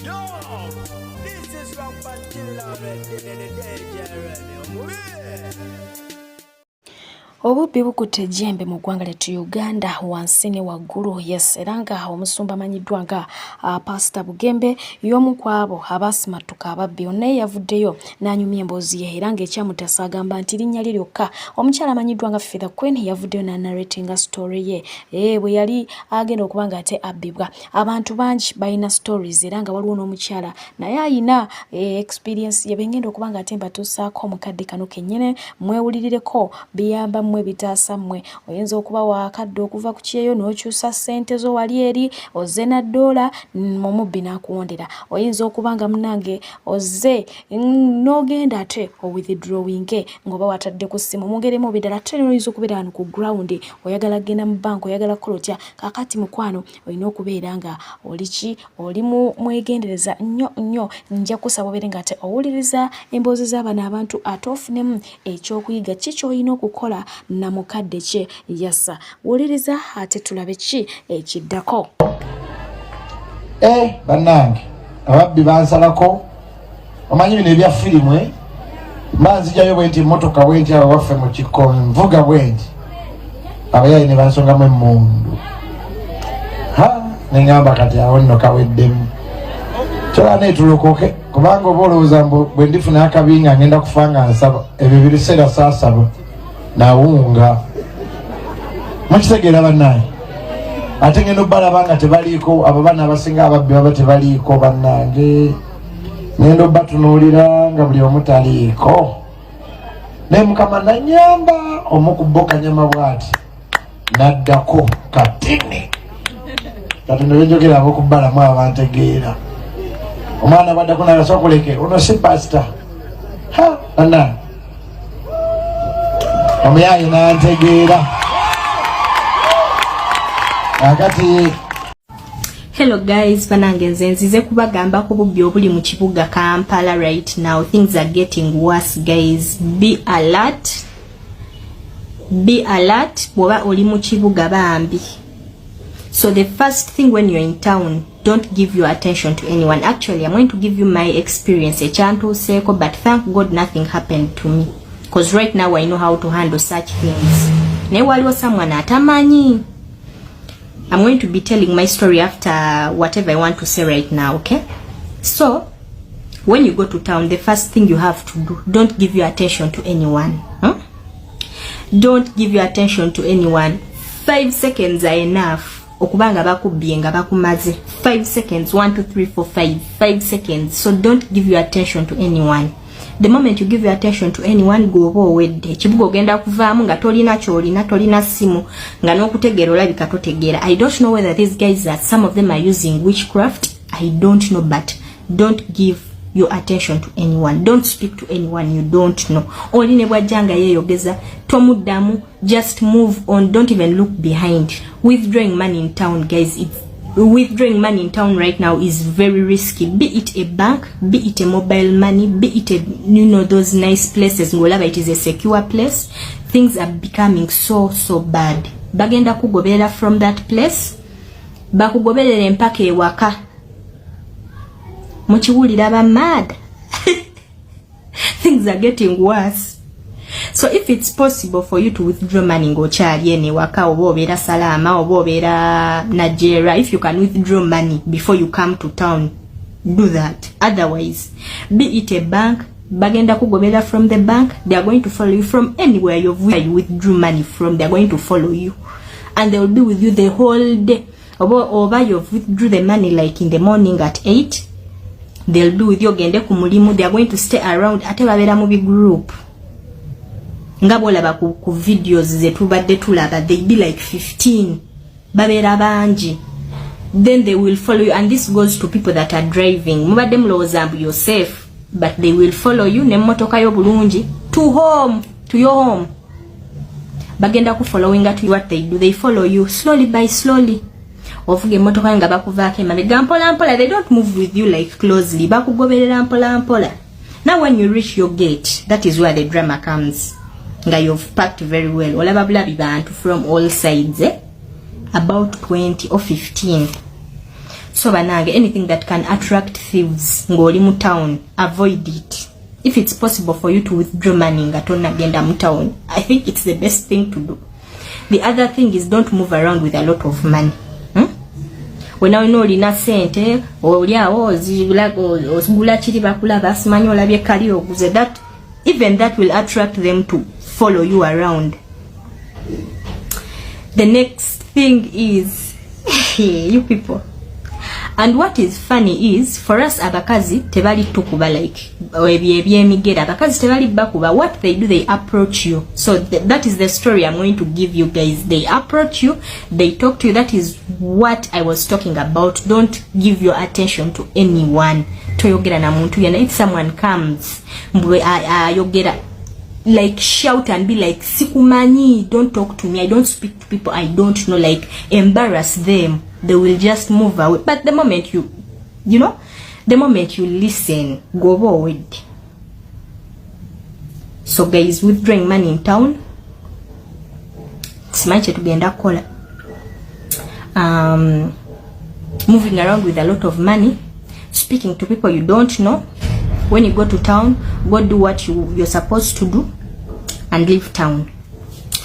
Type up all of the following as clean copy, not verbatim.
Yo, this is Rock Pantilla, the Obubbi bukutte ejjembe mu ggwanga lyettu Uganda wansi ne waggulu. Yes, era nga omusumba amanyiddwa nga Pastor Bugembe y'omu ku abo abaasimatuka ababbi. Naye yavuddeyo n'anyumya emboozi ye era ng'ekyamutasa agamba nti linnya lye lyokka. Omukyala amanyiddwa nga Feather Queen yavuddeyo n'anarratinga story ye. Bwe yali agenda okuba ng'ate abbibwa. Abantu bangi balina stories era nga waliwo n'omukyala naye ayina experience ye bengenda okuba ng'ate mbatuusaako omukadde kano kennyini mwewulirireko biyamba mwe bitaasa mmwe. Oyinza okuba waakadde okuva ku kyeyo n'okyusa ssente zo wali eri ozze na $1 omubbi n'akuwondera. Oyinza okuba nga munange ozze n'ogenda ate owithdrawinge ng'oba watadde ku ssimu mungeremu bidala ate oyinza okubeera wano ku ground oyagala kugenda mu banka oyagala kukola otya. Kaakati mukwano olina okubeera nga oli mwegendereza nnyo. Nja kusaba obeere ng'ate owuliriza emboozi z'abano abantu ate ofunemu ekyokuyiga ki ky'olina okukola na mukadde kye yassa. Wuliriza ate tulabe ki ekiddako. Bannange ababbi bansalako omanyi bino ebya firimu banzijayo bwenti emmotoka bwenti abo waffe mu kikko nvuga bwenti abayayi ne bansongamu emmundu neŋŋamba kati awo nno kaweddemu kyola neetulokoke kubanga oba olowooza bwe ndifuna akabi nga ngenda kufa nga nsaba ebyo biseera saasaba nawunga mukitegeera bannange ate ngenda obbalaba nga tebaliiko abo baana abasinga ababbi baba tebaliiko bannange ngenda obbatunuulira nga buli omu taliiko naye mukama nanyamba omukubbo kanyama bw'ati naddako katini kati nebenjogera abokubbalamu abantegeera omwana baddako nagasokuleke ono si pasita bannange omuyayi n'antegeera akati. Hello guys, banange nzize kubagamba ko bubbi obuli mu kibuga Kampala right now. Things are getting worse guys. Be alert. Bwoba oli mu kibuga bambi. So the first thing when you're in town, don't give your attention to anyone. Actually, I'm going to give you my experience. But thank God nothing happened to me. Because right now I know how to handle such things. Ne waliwo someone atamanyi. I'm going to be telling my story after whatever I want to say right now, okay? So, when you go to town, the first thing you have to do, don't give your attention to anyone. Don't give your attention to anyone. 5 seconds are enough. Okubanga bakubbye nga bakumaze. 5 seconds, 1, 2, 3, 4, 5. 5 seconds. So don't give your attention to anyone. The moment you give your attention to anyone, go owedde. Kibuga ogenda kuvaamu nga tolina kyolina, tolina simu, nga n'okutegeera olabika totegeera. I don't know whether these guys are, some of them are using witchcraft. I don't know, but don't give your attention to anyone. Don't speak to anyone you don't know. Oli ne bwajjanga yeeyogeza, tomuddamu, just move on. Don't even look behind. Withdrawing money in town, guys, withdrawing money in town right now is very risky. Be it a bank, be it a mobile money, be it a, those nice places ngolaba it is a secure place. Things are becoming so bad. Bagenda kugobera from that place, bakugoberere mpaka ewaka mukiwulira ba mad. Things are getting worse. So if it's possible for you to withdraw money ngokyali ene waka oba obeera Salama oba obeera Nigeria, if you can withdraw money before you come to town, do that. Otherwise, be it a bank, bagenda kugobera from the bank, they are going to follow you from anywhere you withdrew money from. They are going to follow you and they will be with you the whole day. Oba you withdrew the money like in the morning at 8, they'll be with you ogende ku mulimu. They are going to stay around ate babeera mu group. Ngabolaba ku videos zetubadde tulaba, they be like 15 babera banji. Then they will follow you, and this goes to people that are driving. Mubadde mulowooza mbu you're safe, but they will follow you nemmotoka yo bulungi to your home. Bagenda ku following at what they do, they follow you slowly by slowly. Ovuga emmotoka nga bakuvaako emabega mpola mpola. They don't move with you like closely, bakugoberera mpola mpola. Now when you reach your gate, that is where the drama comes. Nga you've packed very well. Olaba bulabi bantu from all sides, about 20 or 15. So banange, anything that can attract thieves ngoli mu town, avoid it. If it's possible for you to withdraw money ngatona genda mu town, I think it's the best thing to do. The other thing is don't move around with a lot of money. When I know lina sente oliawo ozigula kiri bakulaba simanyi olabye kali oguze, that even that will attract them to follow you around. The next thing is you people. And what is funny is, for us abakazi tebali tukuba like ebyemigera, abakazi tebali bakuba. What they do, they approach you. So that is the story I'm going to give you guys. They approach you, they talk to you. That is what I was talking about. Don't give your attention to anyone. Toyogera na muntu yana. If someone comes yogera, like shout and be like sikumanyi, don't talk to me, I don't speak to people I don't know, like embarrass them. They will just move away. But the moment the moment you listen, go forward. So guys, withdrawing money in town, simanyi tugenda kola. Moving around with a lot of money, speaking to people you don't know. When you go to town, go do what you're supposed to do and leave town.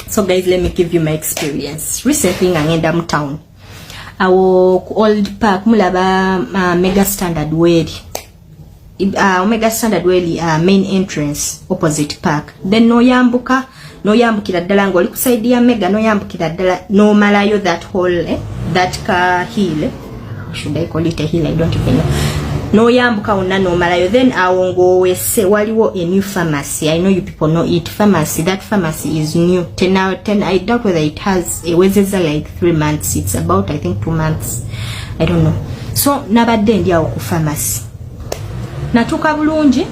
So guys, let me give you my experience. Recently ngenda mu town. Our old park mulaba Mega Standard Well. Omega Standard Well main entrance opposite park. Then no yambukira ddala ngoli ku side ya Mega, no yambukira ddala no malayo that whole that car hill. Should I call it a hill? I don't even know. No yambuka una no malayo. Then awongo wese waliwo a new pharmacy. I know you people know it. Pharmacy. That pharmacy is new. 10 out of 10. I doubt whether it has a wezeza like 3 months. It's about I think 2 months. I don't know. So nabadde ndi awo ku pharmacy. Natuka bulungi.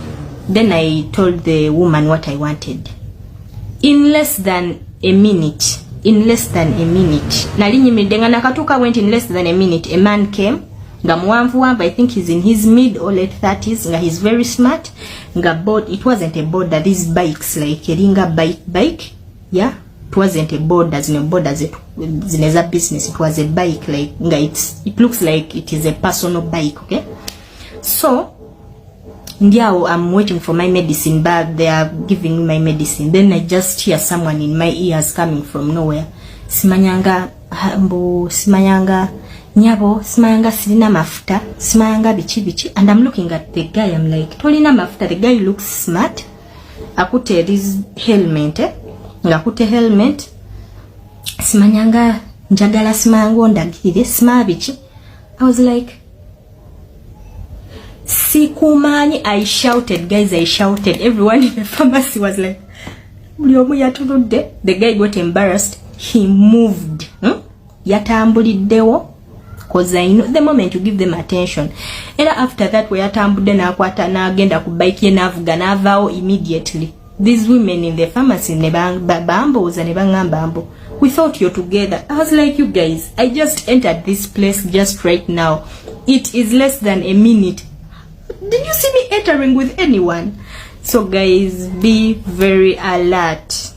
Then I told the woman what I wanted. In less than a minute. Nali nyimidde nga nakatuka went in less than a minute. A man came. Nga muwanvu, I think he's in his mid or late 30s. Nga he's very smart. Nga board, it wasn't a border, these bikes like a ringa bike. Yeah, it wasn't a border, zineza business. It was a bike like nga it looks like it is a personal bike, okay? So ndiao, I'm waiting for my medicine bag. They are giving me my medicine. Then I just hear someone in my ears coming from nowhere. Simanyanga hambo, simanyanga nyabo, simanyanga sirina mafuta, simanyanga bichi. And I'm looking at the guy, I'm like, tolina mafuta. The guy looks smart. Akute this helmet, ngakute helmet. Simanyanga njagala simango ndagire, sima bichi. I was like, sikumani. I shouted, guys, I shouted. Everyone in the pharmacy was like, the guy got embarrassed. He moved. Yatambuliddewo. Because I know the moment you give them attention. And after that, we yatambudde nakwata nagenda ku bike ye navuga navao immediately. These women in the pharmacy ne bamboza ne bangamba, we thought you're together. I was like, you guys, I just entered this place just right now. It is less than a minute. Did you see me entering with anyone? So guys, be very alert.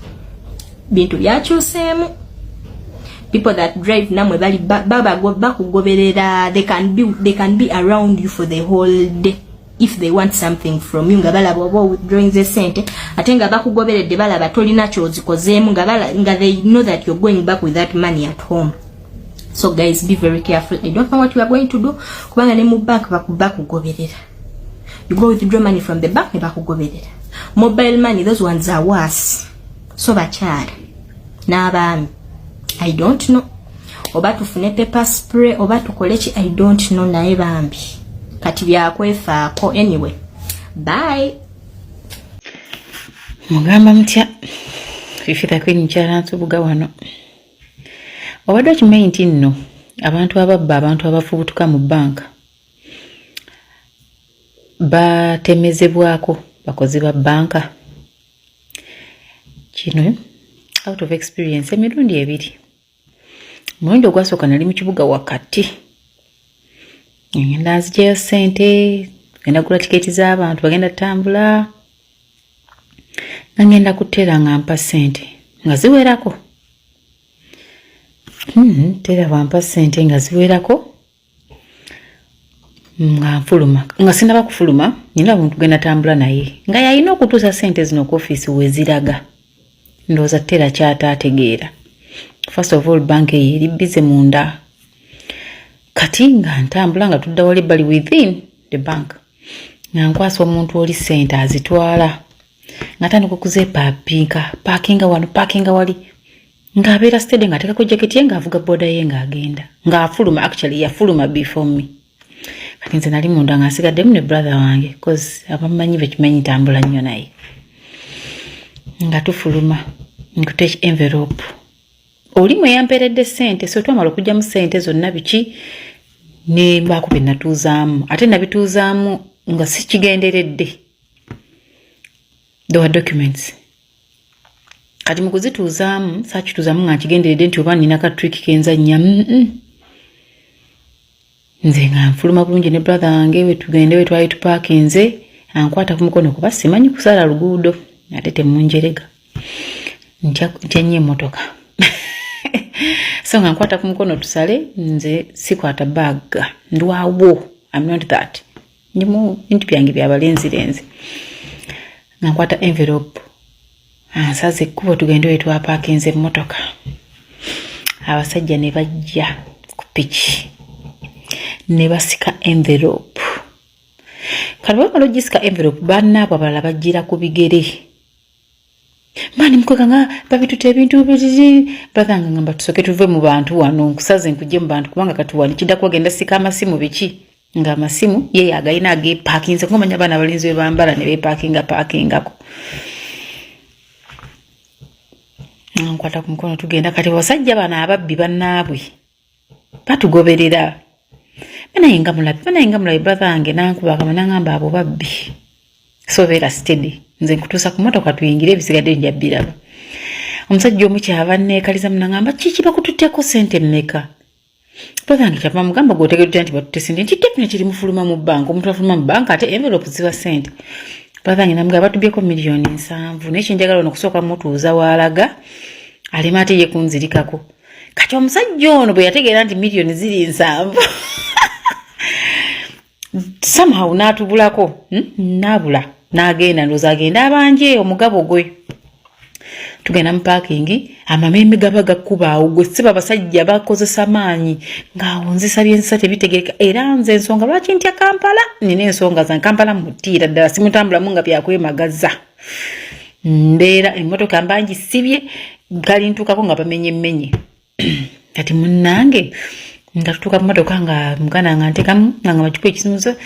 Bintu yakyusemu. People that drive namwe bali baba bakugoberera, they can be around you for the whole day if they want something from you. Ngabala bobo withdrawing the sente atenga bakugoberede balaba tolina kyozikozeemu nga they know that you're going back with that money at home. So guys, be very careful. I don't know what you are going to do. Kubanga ne mu bank bakugoberera. You go withdraw money from the bank, ne bakugoberera. Mobile money, those ones are worse. So bakyala n'abaami, I don't know. Oba tufune pepper spray, oba tukolechi, I don't know naye bambi. Kati byakwefaako. Anyway, bye. Mugamba mutya fifita kwenye nkyala nsubuga wano. Obadde okimanyi nti nno abantu ababba, abantu abafubutuka mu banka batemezebwako bakozi ba banka. Kino out of experience emirundi ebiri. Mulundi ogwasooka nali mu kibuga wakati. Ngenda nzigyayo ssente, ngenda kugula tiketi z'abantu bagenda tambula. Ngenda kuteera nga mpa ssente nga ziwerako. Teera bampa ssente nga ziwerako. nga nfuluma nga sinaba kufuluma nina omuntu gwe natambula naye nga yalina okutuusa ssente zino ku ofiisi weziraga ndowooza tera kyataategeera. First of all bank eyo eri bize munda kati nga ntambula nga tudda wali bali within the bank nga nkwasa omuntu oli ssente azitwala nga tandika okuzeepapinga paakinga wano paakinga wali ng'abeera steady nga ateekako jaketi ye ng'avuga booda ye ng'agenda ng'afuluma actually yafuluma before me. Kati nze nali munda nga nsigaddemu ne brother wange cause abamanyi bekimanyi ntambula nnyo naye nga tufuluma nkute envelope oli mwe yampeeredde ssente so twamala okugyamu ssente zonna biki ne mbaako bye natuuzaamu ate nabituuzaamu nga sikigenderedde the documents kati mu kuzituuzaamu saakituuzaamu nga nkigenderedde nti oba nina ka trick kenzannya nze nga nfuluma bulungi ne brother wange wetugende wetwali tupaakinze ankwata ku mukono kuba simanyi kusala luguudo ate temunjerega ntya nnyo emmotoka so nga nkwata ku mukono tusale nze sikwata baaga ndwawo I'm not that ndimu bintu byange byabalenzirenzi nga nkwata envelope ansaze ekkubo tugende wetwapaakinze emmotoka abasajja ne bajja ku piki ne basika envelope kati bamala ogisika envelope bannaabo abalala bajjira ku bigere mani mkweka nga babituta ebintu biri bathanga ngamba tusoke tuve mu bantu wano nkusaze nkujje mu bantu kubanga kati wani kidda kwagenda sika amasimu biki nga amasimu ye yagayina agepakinze ngomanya abana abalinzi bambala ne beepakingako nkwata ku mukono tugenda kati basajja bana ababbi bannaabwe batugoberera banayenga mulabi brother wange nankuba akamana ngamba abo babbi so beera steady nze nkutuusa ku motoka tuyingire ebisigadde njabbiraba omusajja omu kyava neekaliza munangamba kiki bakututteko ssente mmeka brother wange kyava mugamba gwotegeddwa nti batutte ssente nti definitely kiri mufuluma mu banka omuntu afuluma mu banka ate envelope ziba ssente brother wange namugamba batubyeko miliyoni 7 naye kyenjagala ono kusooka mutuuza waalaga alema ate ye kunzirikako kati omusajja ono bwe yategeera nti miliyoni ziri 7 somehow natubulako nabula nagenda ndoza agenda abanje omugabo gwe tugenda mu parking amamembe gaba gakubaawo gwe siba basajja bakozesa maanyi ngaawo nzisabye ensate tebitegereka era nze ensonga lwaki ntya Kampala nina ensonga za Kampala mutiira ddala simutambulamu nga byakwemagaza mbeera emmotoka mbangi sibye galintukako nga bamenye kati munnange nga tutuuka mu motoka nga mugana nga ntekamu nga makipu ekisimuzo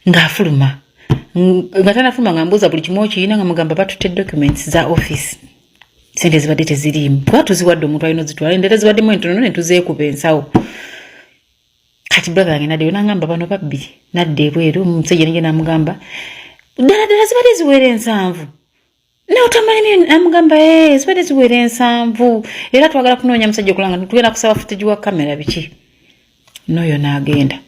ng'afuluma nga tanafuluma nga mbuuza buli kimu okiyina nga mugamba batutte documents za office sente zibadde teziriimu kuba tuziwadde omuntu alina ozitwala endala zibaddemu entono ne tuzeekuba ensawo kati brother wange naddeyo nangamba bano babbi nadde ebweru omusajja nije namugamba ddala zibadde ziwera 7 ne otamanyi namugamba zibadde ziwera 7 era twagala kunoonya musajja okulanga tugenda kusaba footage wa kamera biki noyo n'agenda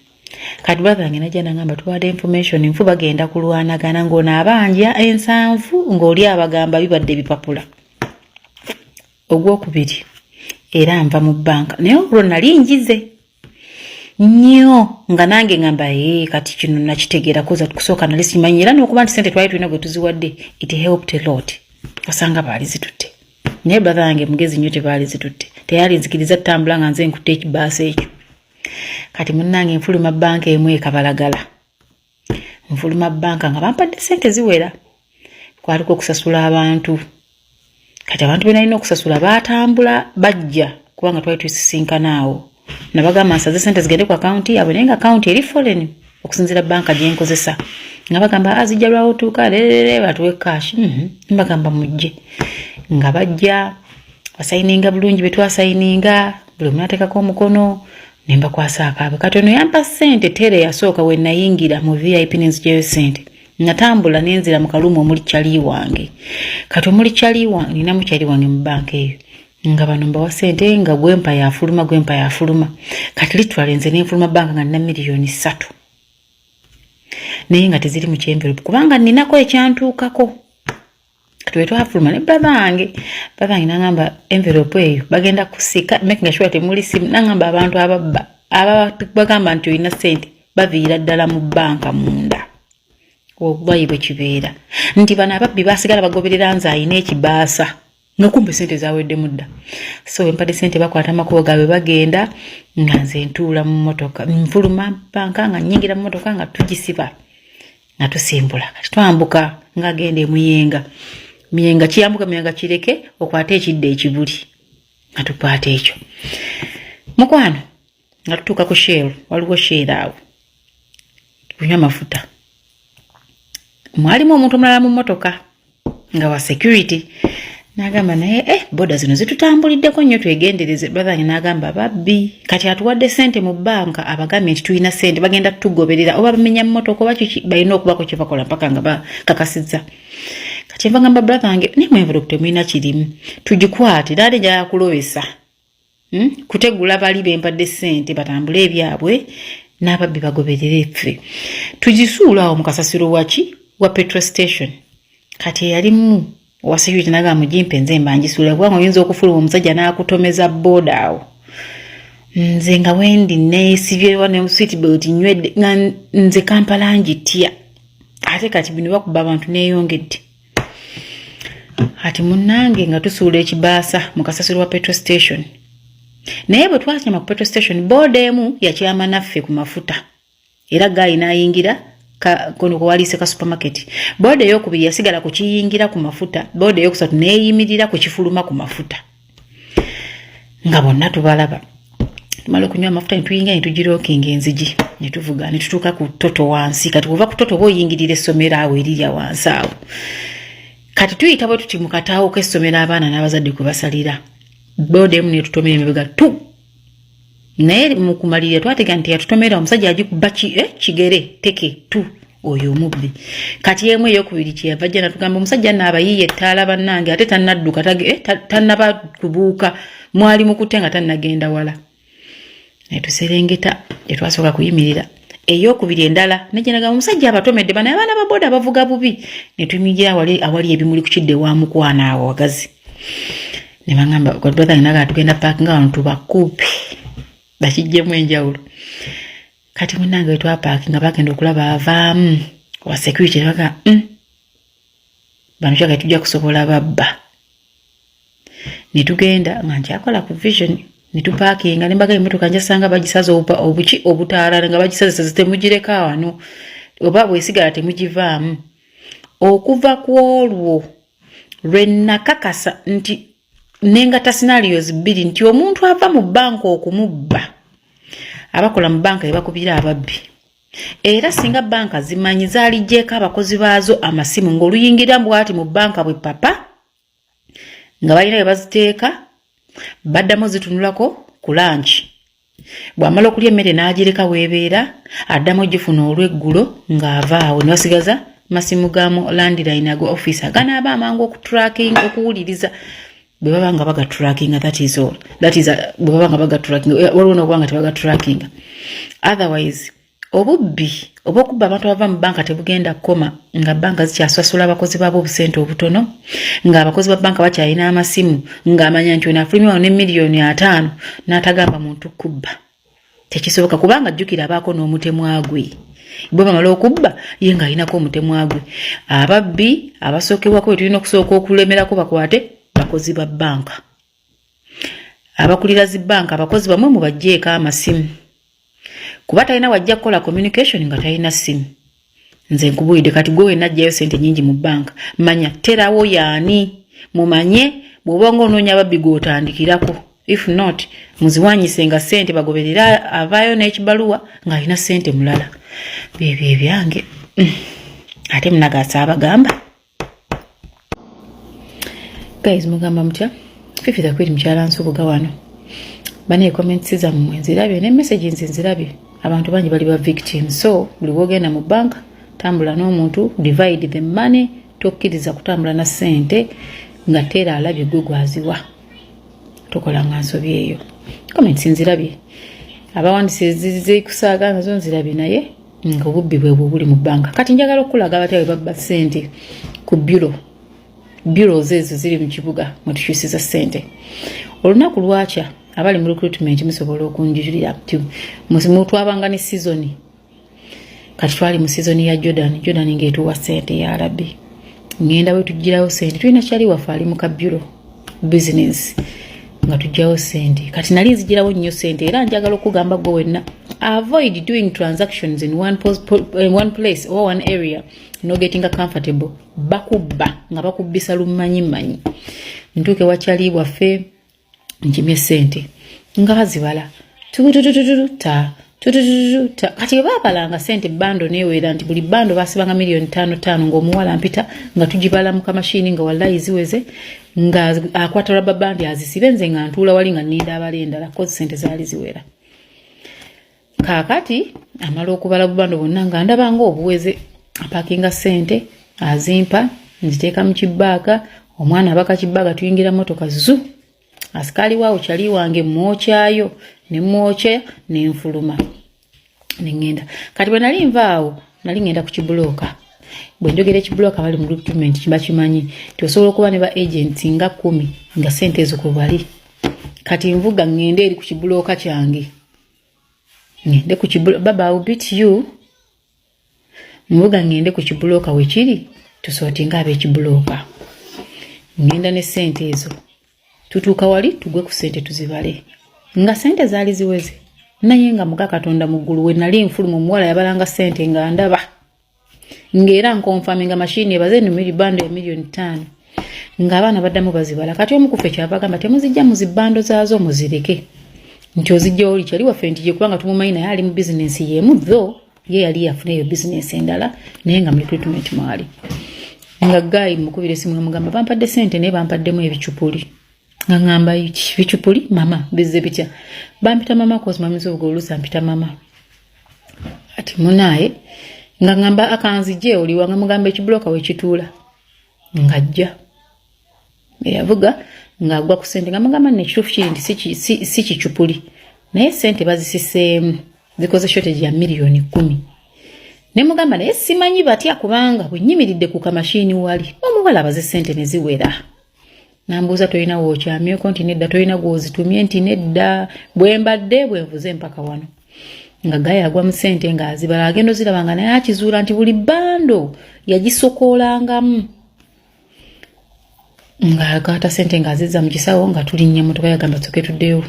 kati brother wange najja nangamba tuwadde information nfu bagenda kulwanagana ng'ono abanja 7 ng'oli abagamba bibadde bipapula ogwokubiri era nva mu banka naye olwo nali njize nnyo nga nange ngamba kati kino nakitegeera koza tukusooka nali simanyi era n'okuba nti sente twali tulina gwe tuziwadde it helped a lot osanga baali zitutte naye brother wange mugezi nnyo tebaali zitutte teyali nzikiriza tutambula nga nze nkutte ekibaasa ekyo kati munnange nfuluma banka emu ekabalagala nfuluma banka nga bampadde sente ziwera kwaliko okusasula abantu kati abantu benalina okusasula baatambula bajja kubanga twali tusisinkanawo nabagamba nsaze sente zigende ku akaunti yaabwe naye nga akaunti eri foreign okusinziira banka gye nkozesa nga bagamba azijja lwawo tuuka leerere batuwe cash mbagamba mujje nga bajja basayininga bulungi betwasayininga buli omuntu ateekako omukono ne mbakwasa akaabwe kati ono yampa ssente tere yasooka we nayingira mu VIP nenzigyayo ssente natambula nenzira mu kalumu omuli kyali wange kati omuli kyali wange ninamu kyali wange mu banka eyo nga bano mbawa ssente nga gwempa yafuluma kati litwala nze nenfuluma banka nga nina miliyoni 3 naye nga teziri mu kyemberopu kubanga ninako ekyantuukako kati wetwafuluma ne brother wange nangamba envelope eyo bagenda kusika making sure temuli simu nangamba abantu ababba bagamba nti olina ssente baviira ddala mu banka munda obubayi bwe kibeera nti bano ababbi basigala bagoberera nze ayina ekibaasa nokumbe sente zawedde mudda so empadde sente bakwata amakubo gaabwe bagenda nga nze ntuula mu motoka nfuluma banka nga nyingira mu motoka nga tugisiba nga tusimbula kati twambuka nga genda emuyenga miyenga kiyambuka miyenga kireke okwata ekidde ekibuli nga tukwata ekyo mukwano nga tutuuka ku Shell waliwo Shell awo tunywa amafuta mwalimu omuntu omulala mu motoka nga wa security nagamba naye boda zino zitutambuliddeko nnyo twegendereze brother nagamba babbi kati atuwadde sente mu banka abagambye nti tulina sente bagenda tugoberera oba bamenya mmotoka oba kiki balina okubako kye bakola mpaka nga bakakasizza kati mbagamba brother wange ne envelope temulina kirimu tugikwate dade jaya kulowesa kutegula bali bempadde sente batambule ebyabwe n'ababbi bagoberere ffe tugisuula awo mu kasasiro wa petrol station kati yalimu wa security naga mujimpe nze mbanjisula bwango yinza okufuluma omusajja n'akutomeza boda awo nze nga wendi neesibye wane sweet belt nywedde nga nze Kampala njitya ate kati bino bakuba abantu neeyongedde ati munnange nga tusuula ekibaasa mu kasasiro wa petrol station naye bwe twakima ku petrol station boda emu yakyama naffe ku mafuta era gaali n'ayingira kono kwalise ka supermarket boda eyokubiri yasigala ku kiyingira ku mafuta boda eyokusatu neeyimirira ku kifuluma ku mafuta nga bonna tubalaba tumala okunywa amafuta netuyingira netugirokinga enzigi netuvuga netutuuka ku toto wansi kati kuva ku toto boyingirira essomero awo erirya wansi awo kati tuyita bwe tuti mu kataawo k'essomero abaana n'abazadde kwe basalira boda emu netutomera emabega tu naye mu kumalirira twatega nti yatutomera omusajja agikuba kigere teke tu oyo omubbi kati yemu eyokubiri kyeyava jja natugamba omusajja naabayiye ettaala bannange ate tannadduka tannaba kubuuka mwali mukutte nga tannagenda wala netuserengeta etwasooka kuyimirira eyokubiri endala nejanaga omusajja abatomedde bana abaana baboda bavuga bubi netumigira awali ebimuli ku kidde wa mukwana awo wagazi ne bangamba brother inaga tugenda parking nga wano tubakupe bakijjemu enjawulo kati munnange twapaki nga bagenda okulaba avaamu wa security baga bano kyaka tujja kusobola babba netugenda nga nkyakola ku vision netupakinga nembaga emmotoka njasanga bagisaza obuki obutaala nga bagisaza temugireka wano oba bwesigala temugivaamu okuva ku olwo lwennakakasa nti nengata scenarios bbiri nti omuntu ava mu banka okumubba abakola mu banka ebakubira ababbi era singa banka zimanyi zaaligyeko abakozi baazo amasimu ng'oluyingira bwati mu banka bwe papa nga balina bwe baziteeka baddamu zitunulako ku lanchi bw'amala okulya emmere n'agireka weebeera addamu ogifuna olw'eggulo ng'avaawo ne basigaza masimu gaamu landline ago office aganaaba amangu okutracking okuwuliriza bwe baba nga baga tracking that is bwe baba nga baga tracking waliwo n'okuba nga tebaga tracking otherwise obubbi oba okubba abantu bava mu banka tebugenda kukoma nga banka zikyasasula abakozi baabo obusente obutono ng'abakozi ba banka bakyalina amasimu ng'amanya nti onafulumyawo ne miliyoni 5 n'atagamba muntu kubba tekisoboka kubanga jjukira abaako n'omutemwa gwe bwe bamala okubba ye ng'alinako omutemwa gwe ababbi abasookebwako bwe tulina okusooka okulemerako bakwate bakozi ba banka abakulira zi banka abakozi bamwe mu bajjeeko amasimu kuba talina wajja kukola communication nga talina simu nze nkubuyidde kati gwe wenna ajjayo sente nyingi mu banka manya terawo yaani mumanye bw'oba ng'onoonya ababbi gw'otandikirako if not muziwanyisenga sente bagoberera avaayo n'ekibaluwa ng'alina sente mulala byebyo ebyange ate munagaasa abagamba guys mugamba mutya fifitha kwiri mukyala nsubuga wano bane comments zammwe nzirabye ne messages nzirabye abantu bangi bali ba victim so buli wogenda mu bank tambula n'omuntu divide the money tokkiriza kutambula na sente nga tera alabye gwe gwaziwa tokola nga nsobye eyo comments nzirabye abawandise zize kusaaga nazo nzirabye naye nga obubbi bwe buli mu bank kati njagala okulaga abatyawe babba sente ku bureaus ezo ziri mu kibuga mwe tukyusiza sente olunaku lwakya abali mu recruitment musobola okunjulira nti mutu abanga ne season kati twali mu season ya Jordan ngeetuwa sente ya Rabbi ngenda bwe tujjirawo sente tulina kyali waffe ali mu kabyulo business nga tujjawo sente kati nali nzijirawo nnyo sente era njagala okugamba gwe wenna avoid doing transactions in one place or one area no getting comfortable bakubba nga bakubbisa lumanyi ntuuke wakyali waffe njimye sente nga bazibala kati babalanga sente bando newera nti buli bando basibanga milioni 5 ng'omuwala mpita nga tugibala mu kamashini nga wallahi ziweze nga akwata rubber band azisibe nze nga ntuula wali nga nida abalendala ko sente zaali ziwera kakati amala okubala bando bonna nga ndaba nga obuweze apakinga sente azimpa nziteeka mu kibbaaga omwana abaka kibbaaga tuyingira motoka zu asikali wao chali wange mwokyayo ne mwokya ne nfuluma nengenda kati bwe nali nvaawo nali ngenda ku kibuloka bwe njogera ekibuloka bali mu recruitment kibakimanyi tosobola okuba ne ba agents nga 10 nga sente ezo kubali kati nvuga ngende eri ku kibuloka kyange ngende ku kibuloka baba I'll beat you mvuga ngende ku kibuloka wekiri tusotinga abe kibuloka ngenda ne sente ezo tutuuka wali tugwe ku sente tuzibale nga sente zaali ziweze naye nga muka Katonda muggulu we nali nfulumu muwala yabalanga sente nga ndaba ngera nkonfaminga mashini ebaze numiri bando ya milioni 5 nga abaana baddamu bazibala kati omukufe kyabagamba temuzijja muzibando zaazo muzireke nti ozijja oli kyali waffe nti gye kubanga tumumanyi naye ali mu business yemu tho ye yali yafuna eyo business endala naye nga mu recruitment mwali nga gayi mukubire simu mugamba bampadde sente naye bampaddemu ebicupuli ngamba bichupuli mama bize bitya bampita mama kozi mamizo ogolusa mpita mama ati munaye ngamba akanzije oli wanga mugamba ekibuloka we kitula ngajja yavuga ngagwa ku sente ngamba ne kitufu kiri ndi si kichupuli naye sente bazisise zikoze shortage ya milioni 10 ne mugamba naye simanyi batya kubanga bwenyimiridde ku kamashini wali omuwala baze sente ne ziwera nambuza toyina wokyamye konti nedda toyina gwozitumye nti nedda bwembadde bwenvuze mpaka wano nga gaya agwa mu sente nga azibala agendo zirabanga naye akizuula nti buli bando yagisokoolangamu nga akata sente nga azizza mu kisawo nga tulinnya motoka yagamba tuke tuddeyo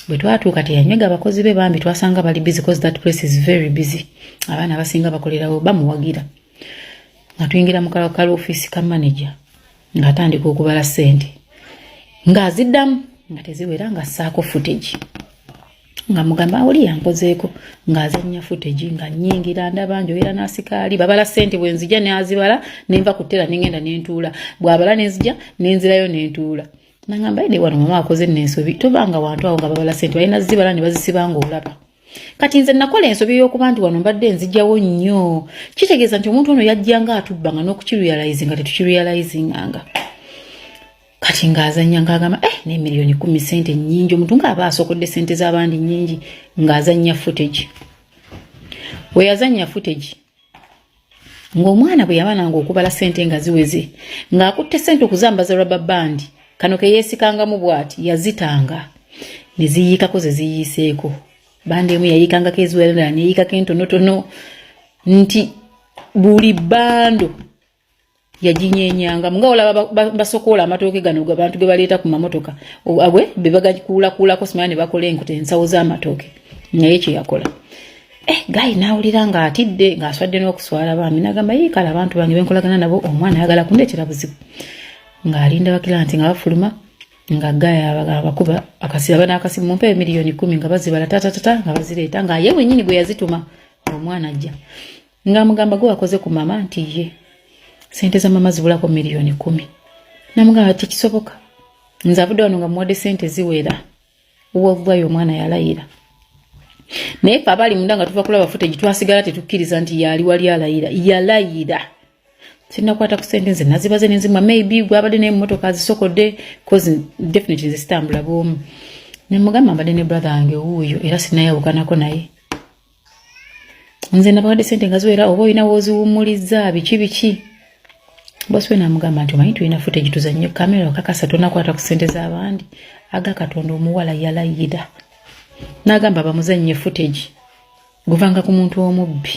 bwe twatuuka teyanywega abakozi be bambi twasanga bali busy because that place is very busy abaana abasinga bakolerawo bamuwagira nga tuyingira mu kalokalo office ka manager nga atandika okubala sente nga aziddamu nga teziwera nga saako footage nga mugamba oli yankozeeko nga azannya footage nga nnyingira ndaba njoyera n'asikaali babala sente bwe nzija n'azibala nenva ku ttera n'engenda n'entuula bw'abala n'enzija n'enzirayo n'entuula nangamba ide wano mama akoze n'ensobi tobanga wantu awo nga babala sente balina zibala ne bazisibanga olaba kati nze nakola ensobi y'okuba nti wano mbadde nzijjawo nnyo kitegeeza nti omuntu ono yajjanga atubbanga n'okukirealize nga tetukirealizinganga kati ng'azannya ng'agamba ne milioni 10 sente nnyingi omuntu ng'aba asokodde sente z'abandi nnyingi ng'azannya footage we yazannya footage ng'omwana bwe yabananga okubala sente nga ziweze ng'akutte sente okuzambaza rubber band kano ke yeesikangamu bw'ati yazitanga ne ziyiikako ze ziyiiseeko bandi emu yayiikangako eziwerera neyiikako entonotono nti buli bando yajinyenyanga nga olaba basokoola amatooke gano abantu ge baleeta ku mamotoka abwe be bagakulakulako simanya ne bakola enkote ensawo z'amatooke naye kye yakola gayi nawulira nga atidde ng'aswadde n'okuswala baami nagamba yiikala abantu bange benkolagana nabo omwana ayagala kundeetera buzibu ng'alinda bakiranti nga bafuluma nga gaya abakuba akasiba n'akasimu mumpe milioni 10 nga bazibala tatatata nga bazireeta nga ye wenyini gwe yazituma omwana ajja nga mugamba gwe wakoze ku mama nti ye sente za mama zibulako milioni 10 namugamba ati kisoboka nze avudde wano nga muwadde sente ziwera uwavvayo omwana yalayira naye fe abali munda nga tuva kulaba footage twasigala tetukkiriza nti yali wali yalayira sinakwata ku sente nze nazibaze nenzima maybe gwabadde n'emmotoka azisokodde cause definitely zisitambula bwomu ne mugamba mbadde ne brother wange wuuyo era sinayawukanako naye nze nabawadde sente nga ziwera oba olina woziwummuliza biki bosi we namugamba nti omanyi tulina footage tuzannye kamera okakasa tonakwata ku sente z'abandi aga Katonda omuwala yalayira n'agamba bamuzannye footage guvanga ku muntu omubbi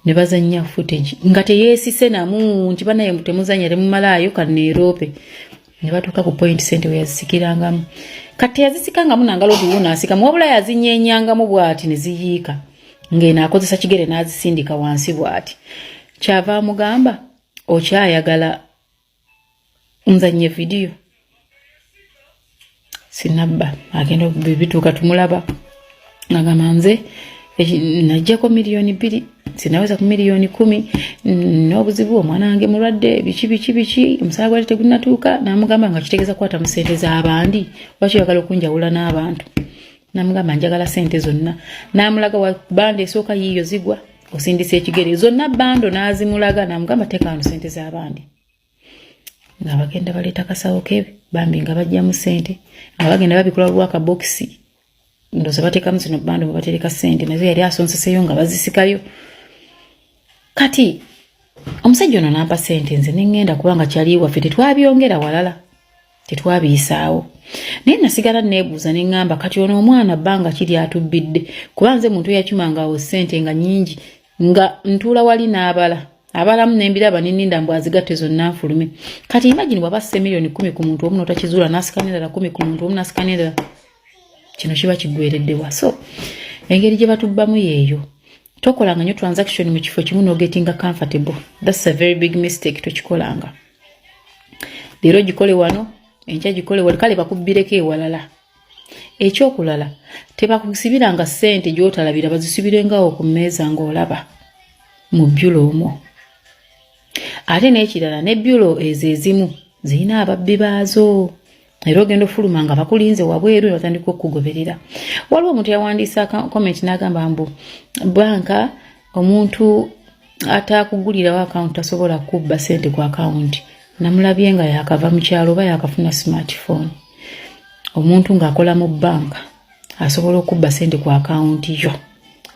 ne bazanya footage nga teyeesise namu nti banaye temuzanya temumalayo kaneerope ne batuuka ku point sente we yazisikirangamu kati yazisikangamu nangalo tuwuna asikamu wabula yazinyenyangamu bw'ati ne ziyiika ng'eno akozesa kigere n'azisindika wansi bw'ati kyava amugamba okyayagala nzanye video sinabba agenda bituuka tumulaba ngagamba nze najjako miliyoni 2 sinaweza ku miliyoni 10 n'obuzibu omwana wange mulwadde biki omusaala gwali tegunnatuuka namugamba nga kitegeeza kwata mu sente z'abandi lwaki oyagala okunjawula n'abantu namugamba njagala sente zonna namulaga wa bando esooka yiyo zigwa osindisa ekigere zonna bando n'azimulaga namugamba teeka wano sente z'abandi nga bagenda baleeta kasawo kebe bambi nga bajja mu sente nga bagenda babikola lwaka bokisi ndoza bateekamu zino bando nga batereka sente nazo yali asonseseyo nga bazisikayo kati omusajja ono nampa sente nze nengenda kubanga kyali waffe tetwabyongera walala tetwabiyisaawo naye nasigala neebuuza neŋŋamba kati ono omwana bbanga kiri atubbidde kuba nze muntu yakimangawo sente nga nnyingi nga ntuula wali n'abala abalamu nembiraba nininda mbw azigatte zonna nfulume kati imagine bw'aba asse miliyoni 10 ku muntu omu n'otakizuula n'asikana endala 10 ku muntu omu n'asikana endala kino kiba kiggwereddewa so engeri gye batubbamu yeeyo tokolanga nnyo transaction mu kifo kimu n'ogetinga comfortable that's a very big mistake tokikolanga leero gikole wano enkya gikole wali kale bakubbireko ewalala ekyokulala tebakusibiranga ssente gy'otalabira bazisubirengawo ku mmeeza ng'olaba mu byulo omwo ate n'ekirala ne byulo ezo ezimu zirina ababbi baazo era ogenda ofuluma nga bakulinze wabweru ne batandika okugoberera waliwo omuntu yawandiisa comment n'agamba mbu banka omuntu atakugulirawo akawunti tasobola kubba sente ku akawunti namulabye nga yakava mu kyalo oba yakafuna smartphone omuntu ng'akola mu banka asobola okubba sente ku akawunti yo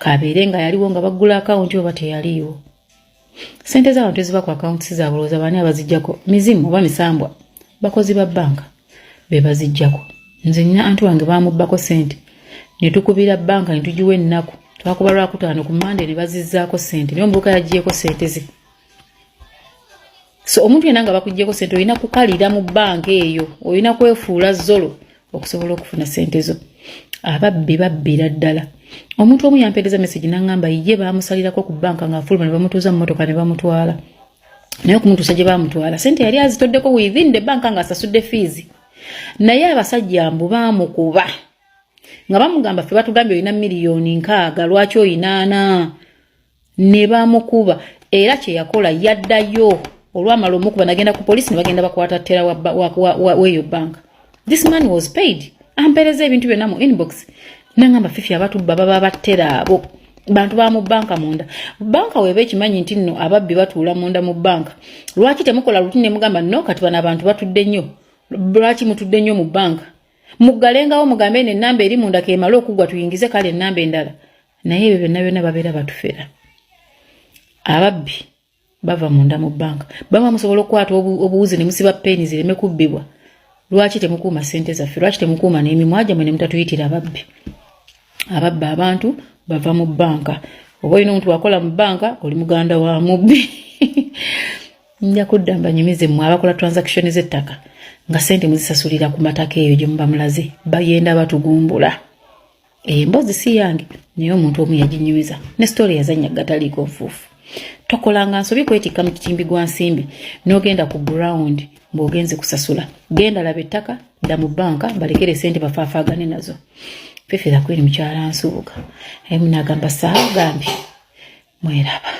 kabeere nga yaliwo nga baggula akawunti oba teyaliiwo sente z'abantu eziba ku akawunti zabalowooza baani abaziggyako mizimu oba misambwa bakozi ba banka be baziggyako nze nina anti wange bamubbako sente ne tukubira banka ne tugiwa ennaku twakuba lwakutaano ku mande ne bazizzaako sente naye omuvubuka yaggyeeko sente ze so omuntu yenna nga bakuggyeko sente olina kukalira mu banka eyo olina kwefuula zolo okusobola okufuna sente zo ababbi babbira ddala omuntu omu yampeereza message n'angamba ye baamusalirako ku banka ng'afuluma ne bamutuuza mu motoka ne bamutwala naye okumutuusa gye baamutwala sente yali azitoddeko within the banka ng'asasudde fees naye abasajja mbu baamukuba nga bamugamba ffe batugambye olina miliyoni 6 lwaki oyina 4 ne bamukuba era kye yakola yaddayo olwamala omukuba nagenda ku poliisi ne bagenda bakwata ttera weeyo banka this man was paid ampereza ebintu byonna mu inbox nangamba fifi abatubba baba battera abo bantu ba mu banka munda banka webe ekimanyi nti nno ababbi batuula munda mu banka lwaki temukola lutine mugamba no kati bana abantu batudde nnyo lwaki mutudde nnyo mu banka mugalengawo mugambe ne namba eri munda kemala okugwa tuyingize kale namba endala naye ebyo byonna babeera batufera ababbi bava munda mu banka baba musobola okukwata obuwuzi ne musiba peni zireme kubbibwa lwaki temukuuma sente zaffe lwaki temukuuma n'emimwa gyammwe ne mutatuyitira ababbi ababba abantu bava mu banka oba olina omuntu wakola mu banka oli muganda wa mubbi nja kudda mbanyumize mmwe abakola transaction z'ettaka nga sente muzisasulira ku mataka eyo gye muba mulaze bayenda batugumbula emboozi si yange naye omuntu omu yaginyumiza ne story yazanya gataliiko nfuufu tokolanga nsobi kwetikka mu kitimbi gwa nsimbi n'ogenda ku ground ng'ogenze kusasula genda laba ettaka dda mu banka balekere sente bafaafaagane nazo fefera kweri mukyala nsuubuka naye munagamba saawa gambi mweraba